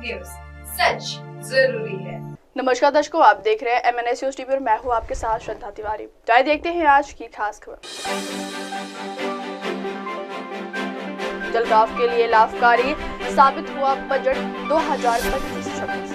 News, सच जरूरी है। नमस्कार दर्शकों, आप देख रहे हैं MNS न्यूज टीवी और मैं हूं आपके साथ श्रद्धा तिवारी। जाए देखते हैं आज की खास खबर। जलगांव के लिए लाभकारी साबित हुआ बजट 2025-26।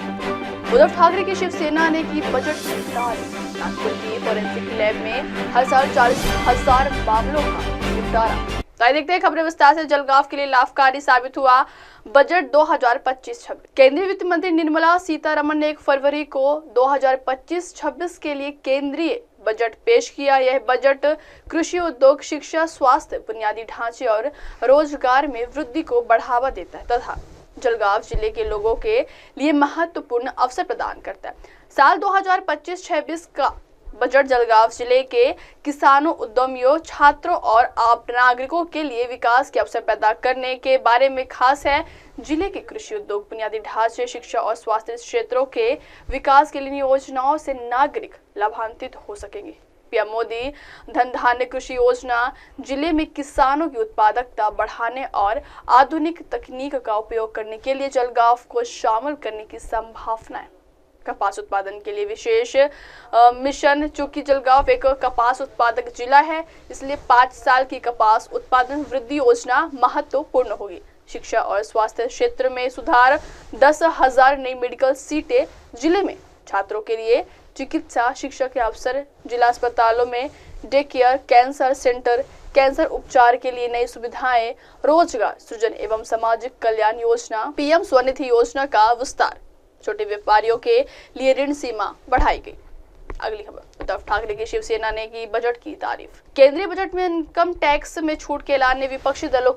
उद्धव ठाकरे की शिवसेना ने की बजट की तारीफ। नागपुर की फॉरेंसिक लैब में हर साल 40,000 मामलों का निपटारा। तो देखते हैं खबरें विस्तार से। जलगांव के लिए लाभकारी साबित हुआ बजट 2025-26। केंद्रीय वित्त मंत्री निर्मला सीतारमण ने 1 फरवरी को 2025-26 के लिए केंद्रीय बजट पेश किया। यह बजट कृषि, उद्योग, शिक्षा, स्वास्थ्य, बुनियादी ढांचे और रोजगार में वृद्धि को बढ़ावा देता है तथा जलगांव जिले के लोगों के लिए महत्वपूर्ण अवसर प्रदान करता है। साल 2025-26 का बजट जलगांव जिले के किसानों, उद्यमियों, छात्रों और आम नागरिकों के लिए विकास के अवसर पैदा करने के बारे में खास है। जिले के कृषि, उद्योग, बुनियादी ढांचे, शिक्षा और स्वास्थ्य क्षेत्रों के विकास के लिए योजनाओं से नागरिक लाभान्वित हो सकेंगे। पीएम मोदी धन धान्य कृषि योजना जिले में किसानों की उत्पादकता बढ़ाने और आधुनिक तकनीक का उपयोग करने के लिए जलगांव को शामिल करने की संभावना है। कपास उत्पादन के लिए विशेष मिशन। चूंकि जलगांव एक कपास उत्पादक जिला है, इसलिए 5 साल की कपास उत्पादन वृद्धि योजना महत्वपूर्ण होगी। शिक्षा और स्वास्थ्य क्षेत्र में सुधार। 10,000 नई मेडिकल सीटें। जिले में छात्रों के लिए चिकित्सा शिक्षा के अवसर। जिला अस्पतालों में day care, cancer centre, cancer उपचार के लिए नई सुविधाएं। रोजगार सृजन एवं सामाजिक कल्याण योजना। पीएम स्वनिधि योजना का विस्तार। छोटे व्यापारियों के लिए ऋण सीमा बढ़ाई गई। अगली खबर। उद्धव ठाकरे की शिवसेना ने की बजट की तारीफ। केंद्रीय बजट में इनकम टैक्स में छूट के ऐलान ने विपक्षी दलों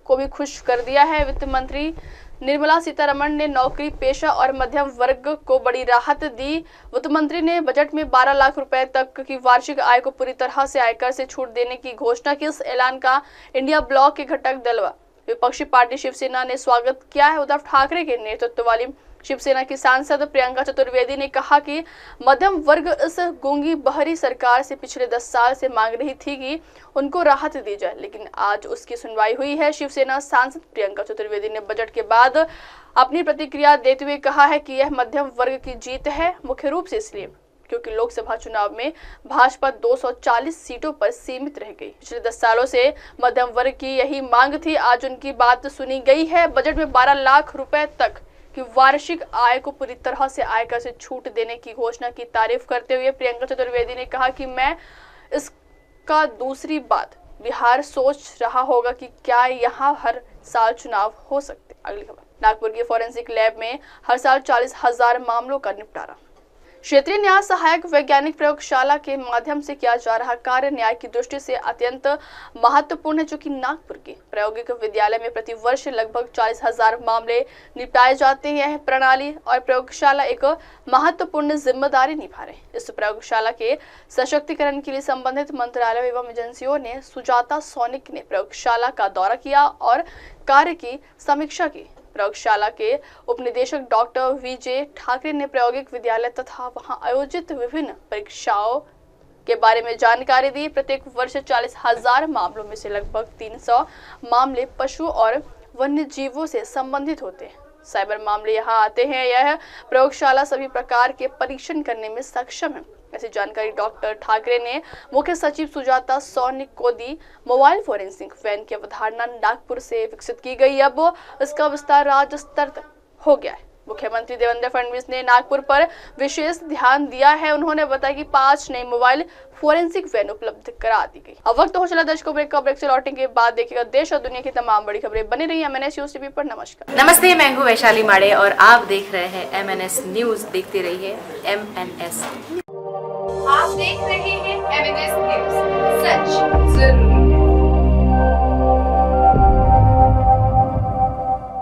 को भी खुश कर दिया है। वित्त मंत्री निर्मला सीतारमण ने नौकरी पेशा और मध्यम वर्ग को बड़ी राहत दी। वित्त मंत्री ने बजट में 12 लाख रुपए तक की वार्षिक आय को पूरी तरह से आयकर से छूट देने की घोषणा की। इस ऐलान का इंडिया ब्लॉक के घटक दल विपक्षी पार्टी शिवसेना ने स्वागत किया है। उद्धव ठाकरे के नेतृत्व वाली शिवसेना की सांसद प्रियंका चतुर्वेदी ने कहा कि मध्यम वर्ग इस गूंगी बहरी सरकार से पिछले 10 साल से मांग रही थी कि उनको राहत दी जाए, लेकिन आज उसकी सुनवाई हुई है। शिवसेना सांसद प्रियंका चतुर्वेदी ने बजट के बाद अपनी प्रतिक्रिया देते हुए कहा है कि यह मध्यम वर्ग की जीत है, मुख्य रूप से इसलिए क्योंकि लोकसभा चुनाव में भाजपा 240 सीटों पर सीमित रह गई। पिछले 10 सालों से मध्यम वर्ग की यही मांग थी, आज उनकी बात सुनी गई है। बजट में 12 लाख रुपए तक कि वार्षिक आय को पूरी तरह से आयकर से छूट देने की घोषणा की तारीफ करते हुए प्रियंका चतुर्वेदी ने कहा कि मैं इसका दूसरी बात, बिहार सोच रहा होगा कि क्या यहाँ हर साल चुनाव हो सकते। अगली खबर। नागपुर की फॉरेंसिक लैब में हर साल 40,000 मामलों का निपटारा। क्षेत्रीय न्याय सहायक वैज्ञानिक प्रयोगशाला के माध्यम से किया जा रहा कार्य न्याय की दृष्टि से अत्यंत महत्वपूर्ण है। चूंकि नागपुर के प्रायोगिक विद्यालय में प्रति वर्ष लगभग 40,000 मामले निपटाए जाते हैं। यह प्रणाली और प्रयोगशाला एक महत्वपूर्ण जिम्मेदारी निभा रहे हैं। इस प्रयोगशाला के सशक्तिकरण के लिए संबंधित मंत्रालय एवं एजेंसियों ने सुजाता सैनिक ने प्रयोगशाला का दौरा किया और कार्य की समीक्षा की। प्रयोगशाला के उपनिदेशक डॉक्टर विजय ठाकरे ने प्रायोगिक विद्यालय तथा वहां आयोजित विभिन्न परीक्षाओं के बारे में जानकारी दी। प्रत्येक वर्ष 40,000 मामलों में से लगभग 300 मामले पशु और वन्य जीवों से संबंधित होते हैं। साइबर मामले यहाँ आते हैं। यह प्रयोगशाला सभी प्रकार के परीक्षण करने में सक्षम है। ऐसी जानकारी डॉक्टर ठाकरे ने मुख्य सचिव सुजाता सैनिक को दी। मोबाइल फोरेंसिक वैन की अवधारणा नागपुर से विकसित की गई, अब इसका विस्तार राज्य स्तर तक हो गया है। मुख्यमंत्री देवेंद्र फडणवीस ने नागपुर पर विशेष ध्यान दिया है। उन्होंने बताया कि 5 नई मोबाइल फोरेंसिक वैन उपलब्ध करा दी गई। अब वक्त हो चला दर्शकों ब्रेक से लौटने के बाद देखिएगा देश और दुनिया की तमाम बड़ी खबरें। बनी रही MNS न्यूज टीवी पर। नमस्कार। नमस्ते, मैं हूँ वैशाली माड़े और आप देख रहे हैं MNS न्यूज। देखते रहिए MNS। आप देख रहे हैं MNS न्यूज, सच जरूरी।